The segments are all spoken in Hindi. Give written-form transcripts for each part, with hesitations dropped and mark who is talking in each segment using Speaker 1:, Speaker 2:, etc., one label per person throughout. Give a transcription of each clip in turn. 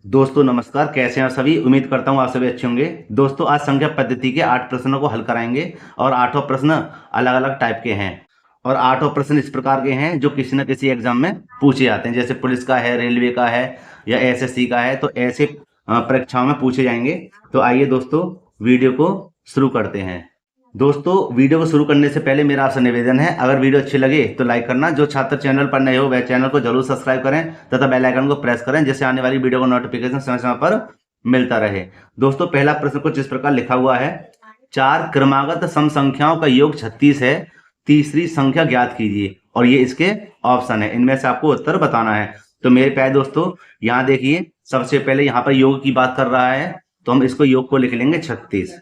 Speaker 1: दोस्तों नमस्कार, कैसे हैं आप सभी। उम्मीद करता हूँ आप सभी अच्छे होंगे। दोस्तों आज संख्या पद्धति के 8 प्रश्नों को हल कराएंगे और आठों प्रश्न अलग अलग टाइप के हैं और आठों प्रश्न इस प्रकार के हैं जो किसी न किसी एग्जाम में पूछे जाते हैं। जैसे पुलिस का है, रेलवे का है या एसएससी का है, तो ऐसे परीक्षाओं में पूछे जाएंगे। तो आइए दोस्तों वीडियो को शुरू करते हैं। दोस्तों वीडियो को शुरू करने से पहले मेरा आपसे निवेदन है, अगर वीडियो अच्छी लगे तो लाइक करना। जो छात्र चैनल पर नए हो वह चैनल को जरूर सब्सक्राइब करें तथा बेल आइकन को प्रेस करें, जिससे आने वाली वीडियो का नोटिफिकेशन समय समय पर मिलता रहे। दोस्तों पहला प्रश्न कुछ इस प्रकार लिखा हुआ है, 4 क्रमागत सम संख्याओं का योग 36 है, तीसरी संख्या ज्ञात कीजिए। और ये इसके ऑप्शन है, इनमें से आपको उत्तर बताना है। तो मेरे प्यारे दोस्तों यहाँ देखिए, सबसे पहले यहाँ पर योग की बात कर रहा है, तो हम इसको योग को लिख लेंगे 36।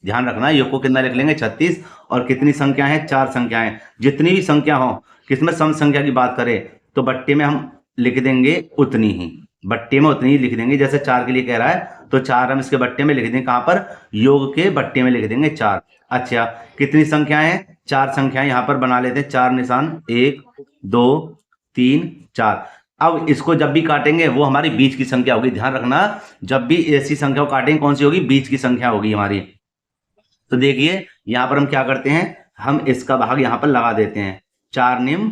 Speaker 1: ध्यान रखना, योग को कितना लिख लेंगे 36। और कितनी संख्या है, 4 संख्याएं। जितनी भी संख्या हो, किसमें सम संख्या की बात करें तो बट्टे में हम लिख देंगे उतनी ही, बट्टे में उतनी ही लिख देंगे। जैसे 4 के लिए कह रहा है तो 4 हम इसके बट्टे में लिख देंगे। कहां पर, योग के बट्टे में लिख देंगे 4। अच्छा, कितनी संख्याएं हैं, 4 संख्याएं यहां पर बना लेते हैं, 4 निशान, 1 2 3 4। अब इसको जब भी काटेंगे वो हमारी बीच की संख्या होगी। ध्यान रखना, जब भी ऐसी संख्या को काटेंगे कौन सी होगी, बीच की संख्या होगी हमारी। तो देखिए यहां पर हम क्या करते हैं, हम इसका भाग यहां पर लगा देते हैं, 4 निम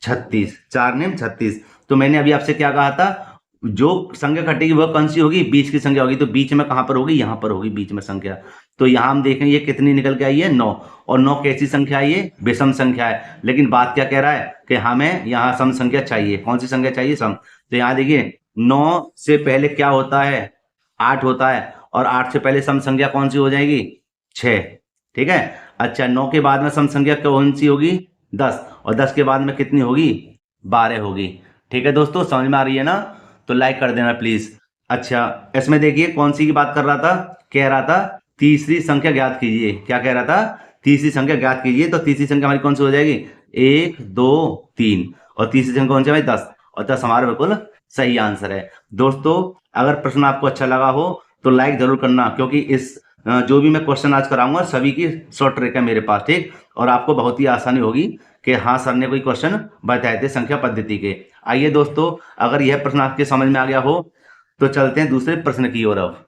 Speaker 1: 36, 4 निम 36। तो मैंने अभी आपसे क्या कहा था, जो संख्या कटेगी वह कौन सी होगी, बीच की संख्या होगी। तो बीच में कहां पर होगी, यहां पर होगी बीच में संख्या। तो यहां हम देखें ये कितनी निकल के आई है, 9। और 9 कैसी संख्या है, ये विषम संख्या है। लेकिन बात क्या कह रहा है कि हमें यहाँ सम संख्या चाहिए। कौन सी संख्या चाहिए, सम। तो यहाँ देखिए 9 से पहले क्या होता है, 8 होता है। और 8 से पहले सम संख्या कौन सी हो जाएगी, 6। ठीक है। अच्छा, 9 के बाद में सम संख्या कौन सी होगी, 10। और 10 के बाद में कितनी होगी, 12 होगी। ठीक है दोस्तों, समझ में आ रही है ना। तो लाइक कर देना प्लीज। अच्छा, इसमें देखिए कौन सी की बात कर रहा था, कह रहा था तीसरी संख्या ज्ञात कीजिए। क्या कह रहा था, तीसरी संख्या ज्ञात कीजिए। तो तीसरी संख्या हमारी कौन सी हो जाएगी, 1 2 3। और तीसरी संख्या कौन सी है भाई, 10। और 10 हमारा बिल्कुल सही आंसर है। दोस्तों अगर प्रश्न आपको अच्छा लगा हो तो लाइक जरूर करना, क्योंकि इस जो भी मैं क्वेश्चन आज कराऊंगा सभी की शॉर्ट ट्रिक है मेरे पास। ठीक, और आपको बहुत ही आसानी होगी कि हाँ सर ने कोई क्वेश्चन बताए थे संख्या पद्धति के। आइए दोस्तों, अगर यह प्रश्न आपके समझ में आ गया हो तो चलते हैं दूसरे प्रश्न की ओर अब।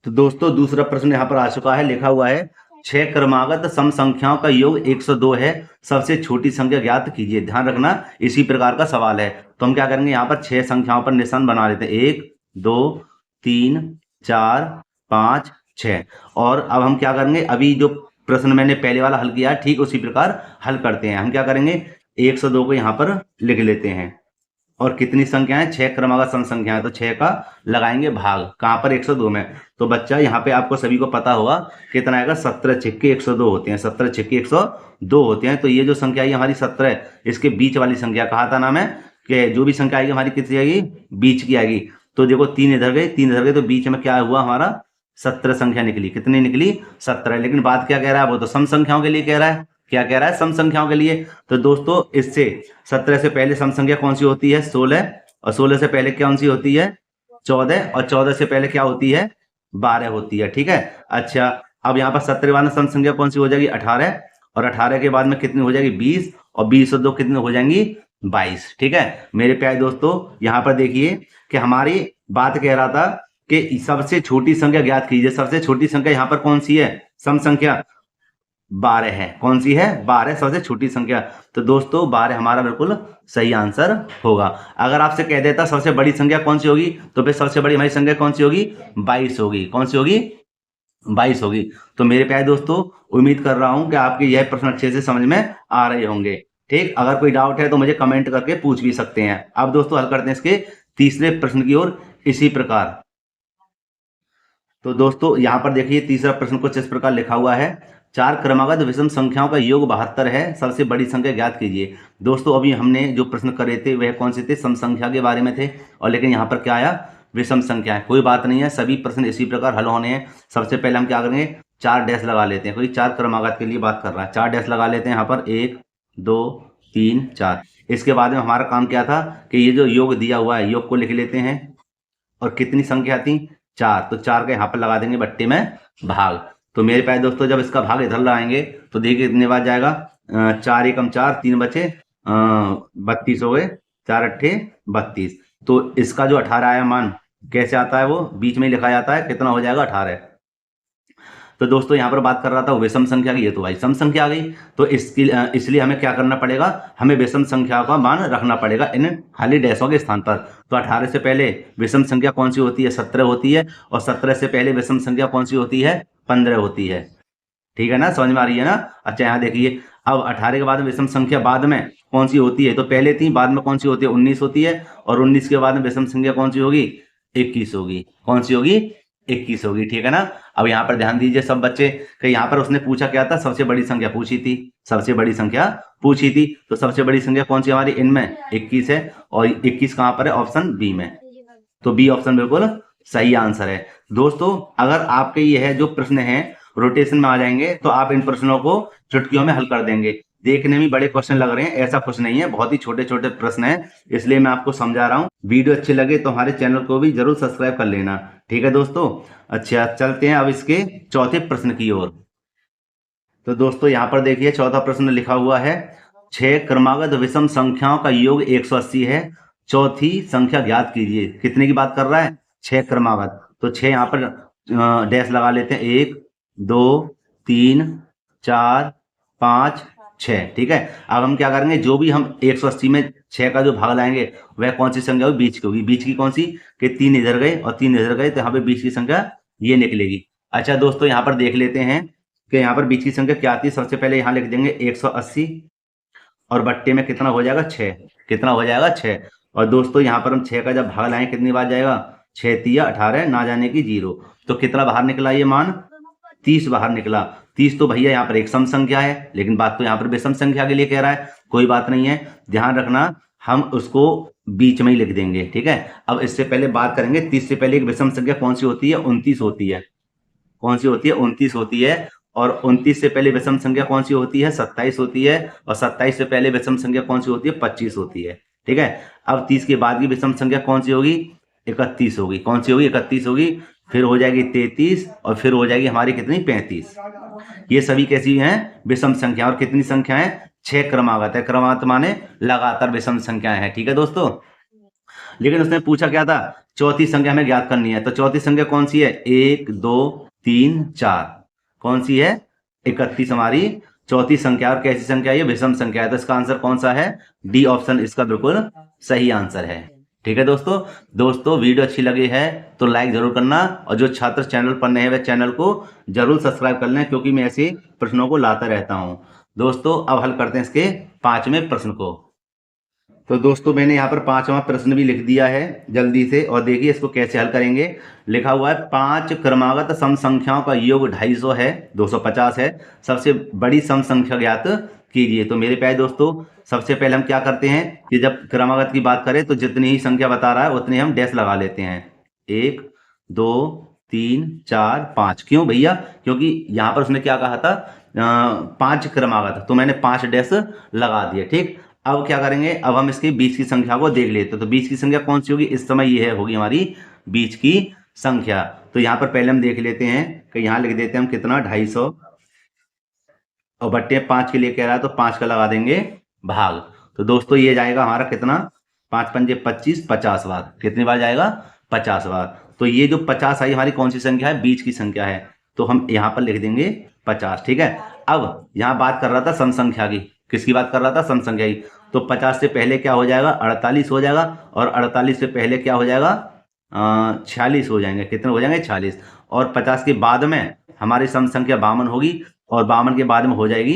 Speaker 1: तो दोस्तों दूसरा प्रश्न यहाँ पर आ चुका है, लिखा हुआ है, 6 क्रमागत सम संख्याओं का योग 102 है, सबसे छोटी संख्या ज्ञात कीजिए। ध्यान रखना इसी प्रकार का सवाल है। तो हम क्या करेंगे, यहाँ पर 6 संख्याओं पर निशान बना लेते हैं, 1 2 3 4 5 6। और अब हम क्या करेंगे, अभी जो प्रश्न मैंने पहले वाला हल किया है ठीक उसी प्रकार हल करते हैं। हम क्या करेंगे, 102 को यहाँ पर लिख लेते हैं। और कितनी संख्या है, 6 क्रमागत सम संख्या है, तो 6 का लगाएंगे भाग, कहां पर, 102 में। तो बच्चा यहाँ पे आपको सभी को पता होगा कितना आएगा, 17 छिक्के 102 होते हैं, 17 छिक्के 102 होते हैं। तो ये जो संख्या है हमारी 17 है, इसके बीच वाली संख्या, कहा था ना मैं कि जो भी संख्या आएगी हमारी कितनी आएगी, बीच की आएगी। तो देखो 3 इधर गए, 3 इधर गए, तो बीच में क्या हुआ हमारा, 17 संख्या निकली। कितनी निकली, 17। लेकिन बात क्या कह रहा है, वो तो सम संख्याओं के लिए कह रहा है। क्या कह रहा है, सम संख्याओं के लिए। तो दोस्तों इससे 17 से पहले सम संख्या कौन सी होती है, 16। और 16 से पहले कौन सी होती है, 14। और 14 से पहले क्या होती है, 12 होती है। ठीक है। अच्छा, अब यहाँ पर 17 वाला सम संख्या कौन सी हो जाएगी, 18। और 18 के बाद में कितनी हो जाएगी, 20। और 20 और 2 कितनी हो जाएंगी, 22। ठीक है मेरे प्यारे दोस्तों, यहाँ पर देखिए कि हमारी बात कह रहा था कि सबसे छोटी संख्या ज्ञात कीजिए। सबसे छोटी संख्या यहाँ पर कौन सी है, सम संख्या 12 है। कौन सी है, 12 सबसे छोटी संख्या। तो दोस्तों 12 हमारा बिल्कुल सही आंसर होगा। अगर आपसे कह देता सबसे बड़ी संख्या कौन सी होगी, तो फिर सबसे बड़ी हमारी संख्या कौन सी होगी, 22 होगी। कौन सी होगी, 22 होगी। तो मेरे प्यारे दोस्तों उम्मीद कर रहा हूं कि आपके यह प्रश्न अच्छे से समझ में आ रहे होंगे। ठीक, अगर कोई डाउट है तो मुझे कमेंट करके पूछ भी सकते हैं। अब दोस्तों हल करते हैं इसके तीसरे प्रश्न की ओर इसी प्रकार। तो दोस्तों यहाँ पर देखिए तीसरा प्रश्न कुछ इस प्रकार लिखा हुआ है, 4 क्रमागत विषम संख्याओं का योग 72 है, सबसे बड़ी संख्या ज्ञात कीजिए। दोस्तों अभी हमने जो प्रश्न करे थे वह कौन से थे, सम संख्या के बारे में थे। और लेकिन यहाँ पर क्या आया, विषम संख्या है। कोई बात नहीं है, सभी प्रश्न इसी प्रकार हल होने हैं। सबसे पहले हम क्या करेंगे, 4 डैश लगा लेते हैं। कोई 4 क्रमागत के लिए बात कर रहा है, 4 डैश लगा लेते हैं यहाँ पर, 1 2 3 4। इसके बाद में हमारा काम क्या था कि ये जो योग दिया हुआ है, योग को लिख लेते हैं। और कितनी संख्या थी, 4। तो 4 का यहाँ पर लगा देंगे बट्टे में भाग। तो मेरे प्यारे दोस्तों जब इसका भाग इधर लगाएंगे तो देखिए कितने बार जाएगा, 4 एकम 4, 3 बचे 32 हो गए, 4 अट्ठे 32। तो इसका जो 18 आया मान कैसे आता है वो बीच में ही लिखा जाता है, कितना हो जाएगा 18। तो दोस्तों यहाँ पर बात कर रहा था विषम संख्या की, ये तो भाई सम संख्या आ गई। तो इसलिए हमें क्या करना पड़ेगा, हमें विषम संख्या का मान रखना पड़ेगा इन खाली डैशों के स्थान पर। तो 18 से पहले विषम संख्या कौन सी होती है, 17 होती है। और 17 से पहले विषम संख्या कौन सी होती है, 15 होती है। ठीक है ना, समझ में आ रही है ना। अच्छा यहाँ देखिए, अब 18 के बाद में विषम संख्या बाद में कौन सी होती है, तो पहले थी, बाद में कौन सी होती है, 19 होती है। और 19 के बाद में विषम संख्या कौन सी होगी, 21 होगी। कौन सी होगी, 21 होगी। ठीक है ना। अब यहाँ पर ध्यान दीजिए सब बच्चे कि यहाँ पर उसने पूछा क्या था, सबसे बड़ी संख्या पूछी थी, सबसे बड़ी संख्या पूछी थी। तो सबसे बड़ी संख्या कौन सी हमारी इनमें, 21 है। और 21 कहाँ पर है, ऑप्शन बी में। तो बी ऑप्शन बिल्कुल सही आंसर है। दोस्तों अगर आपके ये है जो प्रश्न है रोटेशन में आ जाएंगे तो आप इन प्रश्नों को चुटकियों में हल कर देंगे। देखने में बड़े क्वेश्चन लग रहे हैं, ऐसा कुछ नहीं है, बहुत ही छोटे छोटे प्रश्न हैं, इसलिए मैं आपको समझा रहा हूँ। वीडियो अच्छी लगे तो हमारे चैनल को भी जरूर सब्सक्राइब कर लेना। ठीक है दोस्तों। अच्छा चलते हैं अब इसके चौथे प्रश्न की ओर। तो दोस्तों यहाँ पर देखिए चौथा प्रश्न लिखा हुआ है, 6 क्रमागत विषम संख्याओं का योग 180 है, चौथी संख्या ज्ञात कीजिए। कितने की बात कर रहा है, 6 क्रमागत। तो 6 यहाँ पर डैश लगा लेते हैं, 1 2 3 4 5 6। ठीक है। अब हम क्या करेंगे, जो भी हम 180 में 6 का जो भाग लाएंगे वह कौन सी संख्या होगी, बीच की होगी। बीच की कौन सी, कि 3 इधर गए और 3 इधर गए, तो यहाँ पे बीच की संख्या ये निकलेगी। अच्छा दोस्तों यहाँ पर देख लेते हैं कि यहाँ पर बीच की संख्या क्या आती है। सबसे पहले यहाँ लिख देंगे 180 और बट्टे में कितना हो जाएगा, 6। कितना हो जाएगा, 6। और दोस्तों यहाँ पर हम 6 का जब भाग लाएं कितनी बार जाएगा, 6 तिया 18, ना जाने की 0। तो कितना बाहर निकला ये मान, 30 बाहर निकला। 30 तो भैया यहाँ पर एक सम संख्या है, लेकिन बात तो यहाँ पर विषम संख्या के लिए कह रहा है। कोई बात नहीं है, ध्यान रखना हम उसको बीच में ही लिख देंगे। ठीक है। अब इससे पहले बात करेंगे, 30 से पहले एक विषम संख्या कौन सी होती है, 29 होती है। कौन सी होती है, 29 होती है। और 29 से पहले विषम संख्या कौन सी होती है, 27 होती है। और 27 से पहले विषम संख्या कौन सी होती है, 25 होती है। ठीक है। अब 30 के बाद की विषम संख्या कौन सी होगी, 31 होगी। कौन सी होगी, 31 होगी। फिर हो जाएगी 33 और फिर हो जाएगी हमारी कितनी, 35। ये सभी कैसी हैं, विषम संख्या। और कितनी संख्या है, 6 क्रमागत है। क्रमागत माने लगातार विषम संख्याएं हैं। ठीक है दोस्तों। लेकिन उसने पूछा क्या था, चौथी संख्या हमें ज्ञात करनी है। तो चौथी संख्या कौन सी है, 1 2 3 4। कौन सी है, 31 हमारी चौथी संख्या। और कैसी संख्या है, ये विषम संख्या है। तो इसका आंसर कौन सा है, डी ऑप्शन इसका बिल्कुल सही आंसर है। ठीक है दोस्तों वीडियो अच्छी लगी है तो लाइक जरूर करना। और जो छात्र चैनल पर नए हैं वह चैनल को जरूर सब्सक्राइब कर लें, क्योंकि मैं ऐसे प्रश्नों को लाता रहता हूं। दोस्तों अब हल करते हैं इसके 5वें प्रश्न को। तो दोस्तों मैंने यहाँ पर 5वां प्रश्न भी लिख दिया है जल्दी से, और देखिए इसको कैसे हल करेंगे। लिखा हुआ है 5 क्रमागत सम संख्याओं का योग 250 है, 250 है। सबसे बड़ी सम संख्या ज्ञात कीजिए। तो मेरे प्यारे दोस्तों सबसे पहले हम क्या करते हैं कि जब क्रमागत की बात करें तो जितनी ही संख्या बता रहा है उतने हम डैश लगा लेते हैं, 1 2 3 4 5। क्यों भैया, क्योंकि यहाँ पर उसने क्या कहा था, 5 क्रमागत, तो मैंने 5 डैश लगा दिए। ठीक। अब क्या करेंगे, अब हम इसके बीच की संख्या को देख लेते हैं। तो बीच की संख्या कौन सी होगी, इस समय ये है होगी हमारी बीच की संख्या। तो यहाँ पर पहले हम देख लेते हैं कि यहाँ लिख देते हैं हम कितना, 250। और बट्टे 5 के लिए कह रहा है तो 5 का लगा देंगे भाग। तो दोस्तों ये जाएगा हमारा कितना, 5 पंजे 25, 50 बार। कितनी बार जाएगा, 50 बार। तो ये जो 50 आई हमारी कौन सी संख्या है, बीच की संख्या है। तो हम यहाँ पर लिख देंगे 50। ठीक है। अब यहाँ बात कर रहा था सम संख्या की, किसकी बात कर रहा था, सम संख्या की। तो 50 से पहले क्या हो जाएगा, 48 हो जाएगा। और 48 से पहले क्या हो जाएगा, 46 हो जाएंगे। कितने हो जाएंगे, 46। और 50 के बाद में हमारी सम संख्या 52 होगी। और 52 के बाद में हो जाएगी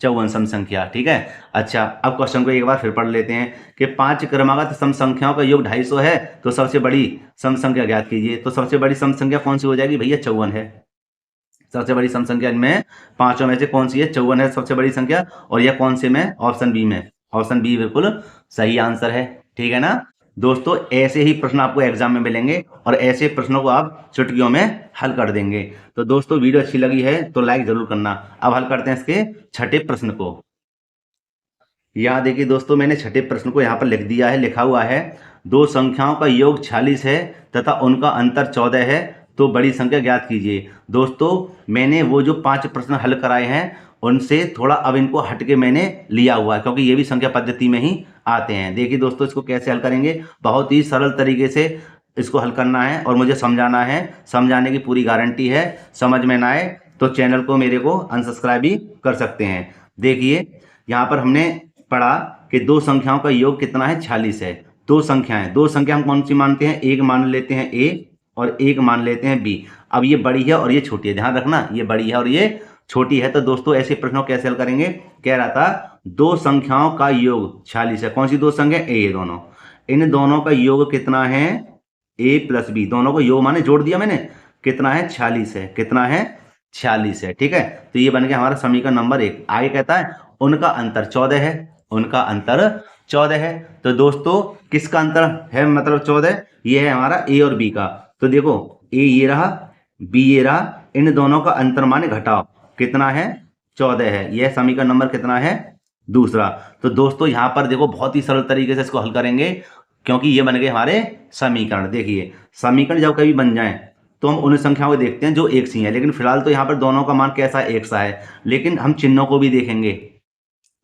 Speaker 1: 54 सम संख्या। ठीक है। अच्छा अब क्वेश्चन को एक बार फिर पढ़ लेते हैं कि 5 क्रमागत सम संख्याओं का योग 250 है, तो सबसे बड़ी सम संख्या ज्ञात कीजिए। तो सबसे बड़ी सम संख्या कौन सी हो जाएगी भैया, 54 है। सबसे बड़ी सम संख्या इनमें पांचों में से कौन सी है, 54 है सबसे बड़ी संख्या। और यह कौन से में, ऑप्शन बी में। ऑप्शन बी बिल्कुल सही आंसर है। ठीक है ना दोस्तों। ऐसे ही प्रश्न आपको एग्जाम में मिलेंगे और ऐसे प्रश्नों को आप चुटकियों में हल कर देंगे। तो दोस्तों वीडियो अच्छी लगी है तो लाइक जरूर करना। अब हल करते हैं इसके 6ठे प्रश्न को। यहाँ देखिए दोस्तों मैंने 6ठे प्रश्न को यहाँ पर लिख दिया है। लिखा हुआ है, दो संख्याओं का योग 46 है तथा उनका अंतर 14 है, तो बड़ी संख्या ज्ञात कीजिए। दोस्तों मैंने वो जो 5 प्रश्न हल कराए हैं उनसे थोड़ा अब इनको हटके मैंने लिया हुआ है, क्योंकि ये भी संख्या पद्धति में ही आते हैं। देखिए दोस्तों इसको कैसे हल करेंगे, बहुत ही सरल तरीके से इसको हल करना है और मुझे समझाना है, समझाने की पूरी गारंटी है। समझ में ना आए तो चैनल को मेरे को अनसब्सक्राइब भी कर सकते हैं। देखिए यहाँ पर हमने पढ़ा कि दो संख्याओं का योग कितना है, 46 है। दो संख्या हम कौन सी मानते हैं, एक मान लेते हैं ए और एक मान लेते हैं बी। अब ये बड़ी है और ये छोटी है, ध्यान रखना ये बड़ी है और ये छोटी है। तो दोस्तों ऐसे प्रश्नों कैसे हल करेंगे, कह रहा था दो संख्याओं का योग 46 है। कौन सी दो संख्या, ए दोनों, इन दोनों का योग कितना है, ए प्लस बी, दोनों को योग माने जोड़ दिया मैंने, कितना है 46 है, कितना है 46 है। ठीक है, तो ये बन गया हमारा समीकरण नंबर 1। आगे कहता है उनका अंतर 14 है, उनका अंतर 14 है। तो दोस्तों किसका अंतर है, मतलब 14, ये है हमारा ए और बी का। तो देखो ए ये रहा, बी ये रहा, इन दोनों का अंतर माने घटाओ, कितना है 14 है। यह समीकरण नंबर कितना है, दूसरा। तो दोस्तों यहां पर देखो बहुत ही सरल तरीके से इसको हल करेंगे, क्योंकि ये बन गए हमारे समीकरण। देखिए समीकरण जब कभी बन जाए तो हम उन संख्याओं को देखते हैं जो एक सी है, लेकिन फिलहाल तो यहाँ पर दोनों का मान कैसा एक सा है, लेकिन हम चिन्हों को भी देखेंगे।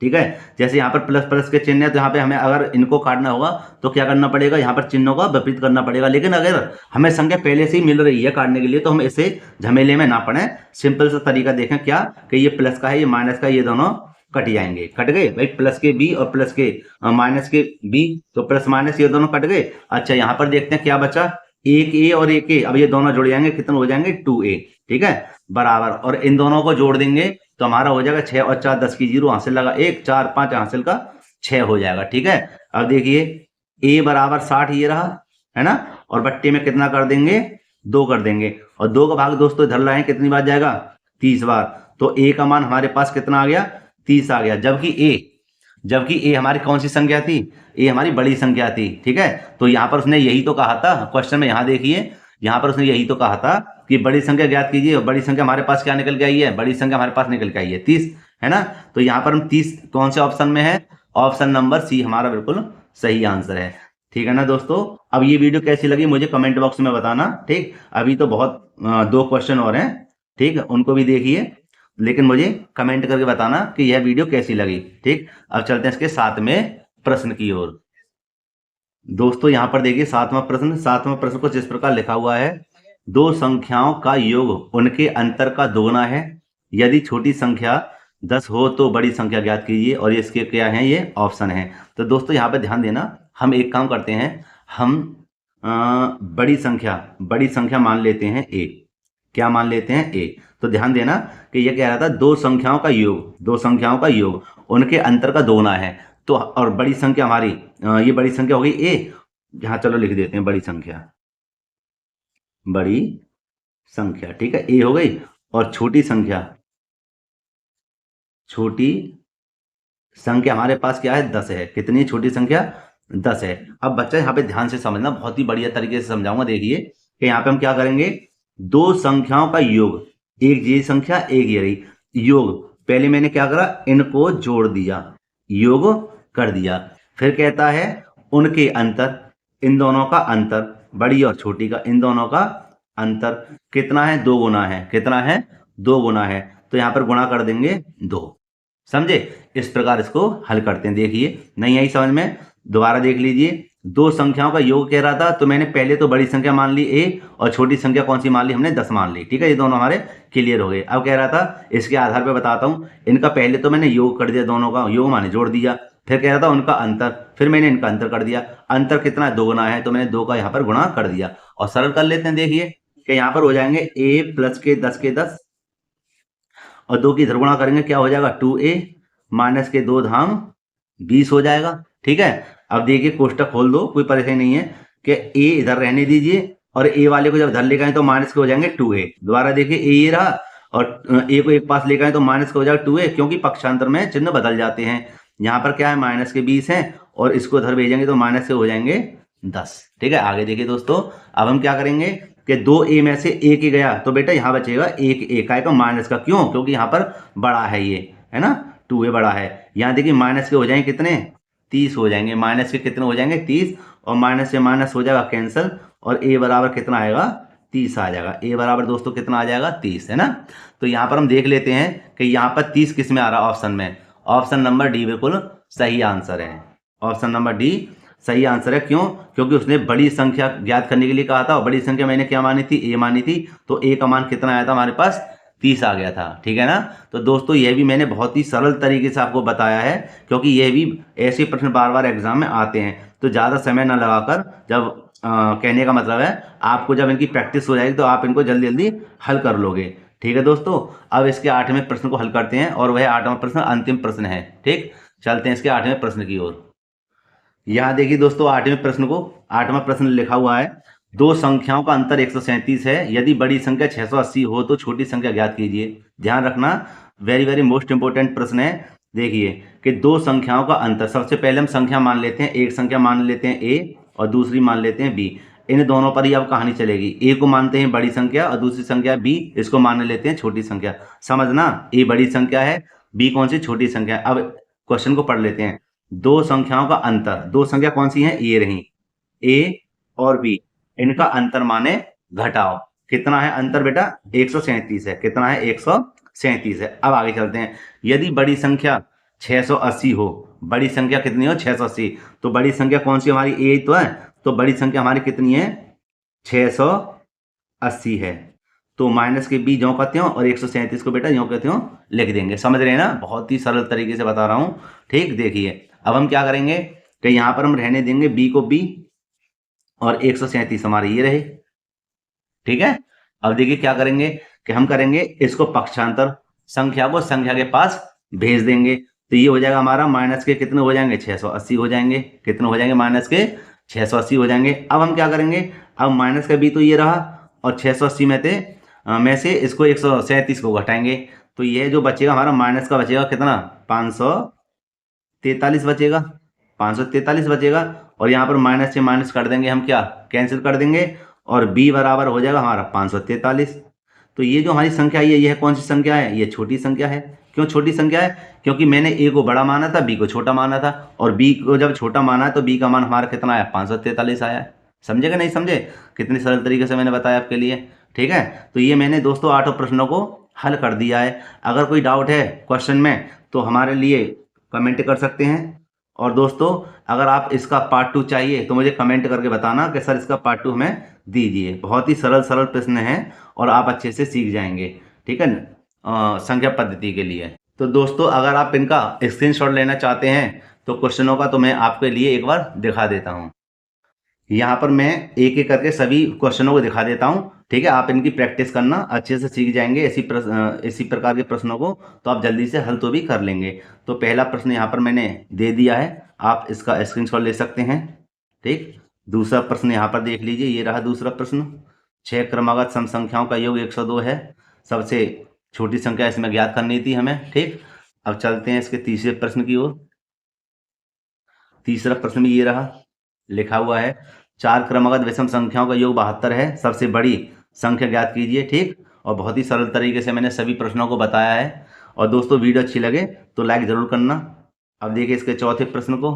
Speaker 1: ठीक है, जैसे यहाँ पर प्लस प्लस के चिन्ह है, तो यहाँ पे हमें अगर इनको काटना होगा तो क्या करना पड़ेगा, यहाँ पर चिन्हों का विपरीत करना पड़ेगा। लेकिन अगर हमें संख्या पहले से ही मिल रही है काटने के लिए तो हम इसे झमेले में ना पड़े, सिंपल सा तरीका देखें क्या, कि ये प्लस का है ये माइनस का, ये दोनों कट जाएंगे, कट गए भाई, प्लस के बी और प्लस के माइनस के बी, तो प्लस माइनस ये दोनों कट गए। अच्छा यहाँ पर देखते हैं क्या बचा, एक ए और एक ए, अब ये दोनों जुड़ जाएंगे, कितने हो जाएंगे 2a। ठीक है, बराबर, और इन दोनों को जोड़ देंगे तो हमारा हो जाएगा 6 और 4 10 की 0 हासिल लगा 1, 4 5 हासिल का 6 हो जाएगा। ठीक है, अब देखिए a बराबर 60 ये रहा है ना, और बट्टे में कितना कर देंगे 2 कर देंगे, और 2 का भाग दोस्तों इधर लाएं कितनी बार जाएगा 30 बार। तो a का मान हमारे पास कितना आ गया 30 आ गया, जबकि a हमारी कौन सी संख्या थी, a हमारी बड़ी संख्या थी। ठीक है, तो यहाँ पर उसने यही तो कहा था क्वेश्चन में, यहाँ देखिए यहाँ पर उसने यही तो कहा था कि बड़ी संख्या ज्ञात कीजिए, और बड़ी संख्या हमारे पास क्या निकल के आई है, बड़ी संख्या हमारे पास निकल के आई है 30, है ना। तो यहाँ पर हम 30 कौन से ऑप्शन में है, ऑप्शन नंबर सी हमारा बिल्कुल सही आंसर है। ठीक है ना दोस्तों, अब ये वीडियो कैसी लगी मुझे कमेंट बॉक्स में बताना। ठीक, अभी तो बहुत 2 क्वेश्चन और हैं, ठीक है, उनको भी देखिए, लेकिन मुझे कमेंट करके बताना कि यह वीडियो कैसी लगी। ठीक, अब चलते हैं इसके 7वें प्रश्न की ओर। दोस्तों यहाँ पर देखिए 7वां प्रश्न कुछ इस प्रकार लिखा हुआ है, दो संख्याओं का योग उनके अंतर का दोगुना है, यदि छोटी संख्या 10 हो तो बड़ी संख्या ज्ञात कीजिए, और ये इसके क्या है, ये ऑप्शन है। तो दोस्तों यहाँ पे ध्यान देना, हम एक काम करते हैं, हम बड़ी संख्या मान लेते हैं a। क्या मान लेते हैं a, तो ध्यान देना कि ये कह रहा था दो संख्याओं का योग उनके अंतर का दोगुना है। तो और बड़ी संख्या हमारी ये बड़ी संख्या हो गई a, जहां चलो लिख देते हैं बड़ी संख्या, ठीक है, a हो गई, और छोटी संख्या हमारे पास क्या है 10 है। कितनी छोटी संख्या 10 है। अब बच्चा यहाँ पे ध्यान से समझना, बहुत ही बढ़िया तरीके से समझाऊंगा। देखिए कि यहाँ पे हम क्या करेंगे, दो संख्याओं का योग, एक ये संख्या एक ये रही, योग पहले मैंने क्या करा, इनको जोड़ दिया, योग कर दिया। फिर कहता है उनके अंतर, इन दोनों का अंतर, बड़ी और छोटी का, इन दोनों का अंतर कितना है, 2 गुना है। कितना है, 2 गुना है। तो यहाँ पर गुणा कर देंगे 2। समझे, इस प्रकार इसको हल करते हैं। देखिए नहीं आई समझ में, दोबारा देख लीजिए। दो संख्याओं का योग कह रहा था, तो मैंने पहले तो बड़ी संख्या मान ली a, और छोटी संख्या कौन सी मान ली, हमने 10 मान ली। ठीक है, ये दोनों हमारे क्लियर हो गए। अब कह रहा था इसके आधार पर बताता हूं, इनका पहले तो मैंने योग कर दिया, दोनों का योग माने जोड़ दिया। फिर कह रहा था उनका अंतर, फिर मैंने इनका अंतर कर दिया। अंतर कितना है, 2 गुना है, तो मैंने 2 का यहाँ पर गुणा कर दिया, और सरल कर लेते हैं। देखिए कि यहाँ पर हो जाएंगे a प्लस के 10 और 2 की इधर गुणा करेंगे, क्या हो जाएगा 2a माइनस के 2 धाम 20 हो जाएगा। ठीक है, अब देखिए कोष्टक खोल दो, कोई परेशानी नहीं है, कि a इधर रहने दीजिए, और a वाले को जब इधर लेकर आए तो माइनस के हो जाएंगे 2a। दोबारा देखिए a ये रहा, और a को एक पास लेकर आए तो माइनस के हो जाएगा 2a, क्योंकि पक्षांतर में चिन्ह बदल जाते हैं। यहाँ पर क्या है, माइनस के 20 है, और इसको इधर भेजेंगे तो माइनस के हो जाएंगे 10। ठीक है, आगे देखिए दोस्तों, अब हम क्या करेंगे कि 2a में से एक ही गया, तो बेटा यहाँ बचेगा एक a का माइनस का, क्यों, क्योंकि यहाँ पर बड़ा है, ये है ना 2a बड़ा है। यहाँ देखिए माइनस के हो जाएंगे कितने, 30 हो जाएंगे, माइनस के कितने हो जाएंगे 30, और माइनस से माइनस हो जाएगा कैंसिल, और a बराबर कितना आएगा 30 आ जाएगा। a बराबर दोस्तों कितना आ जाएगा 30, है ना। तो यहाँ पर हम देख लेते हैं कि यहाँ पर 30 किस में आ रहा है, ऑप्शन में, ऑप्शन नंबर डी बिल्कुल सही आंसर है। ऑप्शन नंबर डी सही आंसर है। क्यों? क्योंकि उसने बड़ी संख्या ज्ञात करने के लिए कहा था और बड़ी संख्या मैंने क्या मानी थी? ए मानी थी। तो ए का मान कितना आया था हमारे पास? 30 आ गया था। ठीक है ना? तो दोस्तों यह भी मैंने बहुत ही सरल तरीके से आपको बताया है, क्योंकि यह भी ऐसे प्रश्न बार बार एग्जाम में आते हैं। तो ज़्यादा समय ना लगाकर, जब कहने का मतलब है आपको जब इनकी प्रैक्टिस हो जाएगी तो आप इनको जल्दी जल्दी हल कर लोगे। ठीक है दोस्तों, अब इसके 8वें प्रश्न को हल करते हैं और वह 8वां प्रश्न अंतिम प्रश्न है। ठीक, चलते हैं इसके 8वें प्रश्न की ओर। यहाँ देखिए दोस्तों, 8वें प्रश्न को 8वां प्रश्न लिखा हुआ है, दो संख्याओं का अंतर 137 है, यदि बड़ी संख्या 680 हो तो छोटी संख्या ज्ञात कीजिए। ध्यान रखना, वेरी वेरी मोस्ट इंपोर्टेंट प्रश्न है। देखिए कि दो संख्याओं का अंतर, सबसे पहले हम संख्या मान लेते हैं, एक संख्या मान लेते हैं ए और दूसरी मान लेते हैं बी। इन दोनों पर ही अब कहानी चलेगी। ए को मानते हैं बड़ी संख्या और दूसरी संख्या बी, इसको मान लेते हैं छोटी संख्या। समझना, ए बड़ी संख्या है, बी कौन सी? छोटी संख्या है। अब क्वेश्चन को पढ़ लेते हैं। दो संख्याओं का अंतर, दो संख्या कौन सी है? ये रही, ए और बी, इनका अंतर माने घटाओ। कितना है अंतर बेटा? 137 है। कितना है? 137 है। अब आगे चलते हैं। यदि बड़ी संख्या 680 हो, बड़ी संख्या कितनी हो? 680। तो बड़ी संख्या कौन सी हमारी? ए तो है, तो बड़ी संख्या हमारी कितनी है? 680 है। तो माइनस के बी ज्यों कहते हो और 137 को बेटा ज्यों कहते हो लिख देंगे। समझ रहे हैं ना? बहुत ही सरल तरीके से बता रहा हूं। ठीक, देखिए अब हम क्या करेंगे कि यहां पर हम रहने देंगे बी को बी और 137 हमारे ये रहे। ठीक है, अब देखिए क्या करेंगे कि हम करेंगे इसको पक्षांतर, संख्या को संख्या के पास भेज देंगे। तो ये हो जाएगा हमारा माइनस के कितने हो जाएंगे? 680 हो जाएंगे। कितने हो जाएंगे? माइनस के 680 हो जाएंगे। अब हम क्या करेंगे, अब माइनस का बी तो ये रहा और 680 में से इसको 137 को घटाएंगे। तो ये जो बचेगा हमारा माइनस का बचेगा कितना? 543 बचेगा। 543 बचेगा और यहाँ पर माइनस से माइनस कर देंगे हम, क्या कैंसिल कर देंगे, और b बराबर हो जाएगा हमारा 543। तो ये जो हमारी संख्या है, ये है कौन सी संख्या है? ये छोटी संख्या है। क्यों छोटी संख्या है? क्योंकि मैंने a को बड़ा माना था, b को छोटा माना था, और b को जब छोटा माना है तो b का मान हमारा कितना आया? 543 आया है। समझेगा नहीं समझे? कितनी सरल तरीके से मैंने बताया आपके लिए। ठीक है, तो ये मैंने दोस्तों 8 प्रश्नों को हल कर दिया है। अगर कोई डाउट है क्वेश्चन में तो हमारे लिए कमेंट कर सकते हैं। और दोस्तों अगर आप इसका पार्ट 2 चाहिए तो मुझे कमेंट करके बताना कि सर इसका पार्ट 2 हमें दीजिए। बहुत ही सरल सरल प्रश्न हैं और आप अच्छे से सीख जाएंगे। ठीक है, संख्या पद्धति के लिए। तो दोस्तों अगर आप इनका स्क्रीनशॉट लेना चाहते हैं तो क्वेश्चनों का, तो मैं आपके लिए एक बार दिखा देता हूँ। यहाँ पर मैं एक एक करके सभी क्वेश्चनों को दिखा देता हूँ। ठीक है, आप इनकी प्रैक्टिस करना, अच्छे से सीख जाएंगे इसी प्रकार के प्रश्नों को, तो आप जल्दी से हल तो भी कर लेंगे। तो पहला प्रश्न यहाँ पर मैंने दे दिया है, आप इसका स्क्रीनशॉट ले सकते हैं। ठीक, दूसरा प्रश्न यहाँ पर देख लीजिए, ये रहा दूसरा प्रश्न। 6 क्रमागत सम संख्याओं का योग 102 है, सबसे छोटी संख्या इसमें ज्ञात करनी थी हमें। ठीक, अब चलते हैं इसके तीसरे प्रश्न की ओर। तीसरा प्रश्न भी ये रहा, लिखा हुआ है 4 क्रमागत विषम संख्याओं का योग 72 है, सबसे बड़ी संख्या ज्ञात कीजिए। ठीक, और बहुत ही सरल तरीके से मैंने सभी प्रश्नों को बताया है। और दोस्तों वीडियो अच्छी लगे तो लाइक जरूर करना। अब देखिए इसके चौथे प्रश्न को।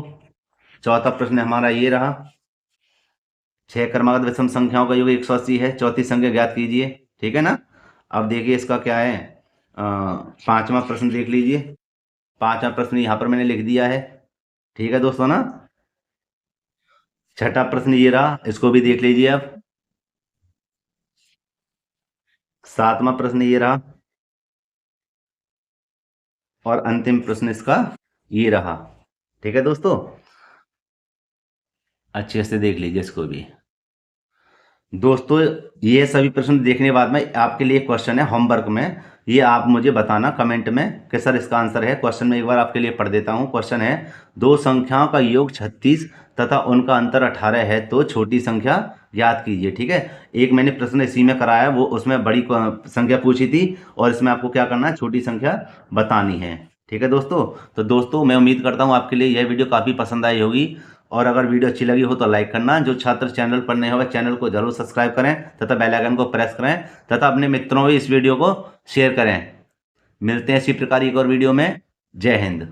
Speaker 1: चौथा प्रश्न हमारा ये रहा, 6 क्रमागत विषम संख्याओं का योग 180 है, चौथी संख्या ज्ञात कीजिए। ठीक है ना? अब देखिए इसका क्या है, पांचवा प्रश्न देख लीजिए। पांचवा प्रश्न यहाँ पर मैंने लिख दिया है। ठीक है दोस्तों ना? छठा प्रश्न ये रहा, इसको भी देख लीजिए आप। सातवां प्रश्न ये रहा और अंतिम प्रश्न इसका ये रहा। ठीक है दोस्तों, अच्छे से देख लीजिए इसको भी। दोस्तों ये सभी प्रश्न देखने के बाद में आपके लिए क्वेश्चन है होमवर्क में, ये आप मुझे बताना कमेंट में कि सर इसका आंसर है। क्वेश्चन में एक बार आपके लिए पढ़ देता हूँ। क्वेश्चन है, दो संख्याओं का योग 36 तथा उनका अंतर 18 है, तो छोटी संख्या ज्ञात कीजिए। ठीक है, एक मैंने प्रश्न इसी में कराया, वो उसमें बड़ी संख्या पूछी थी और इसमें आपको क्या करना है, छोटी संख्या बतानी है। ठीक है दोस्तों, तो दोस्तों मैं उम्मीद करता हूँ आपके लिए यह वीडियो काफ़ी पसंद आई होगी, और अगर वीडियो अच्छी लगी हो तो लाइक करना। जो छात्र चैनल पर नए हो चैनल को जरूर सब्सक्राइब करें तथा बेल आइकन को प्रेस करें तथा अपने मित्रों में इस वीडियो को शेयर करें। मिलते हैं इसी प्रकार एक और वीडियो में। जय हिंद।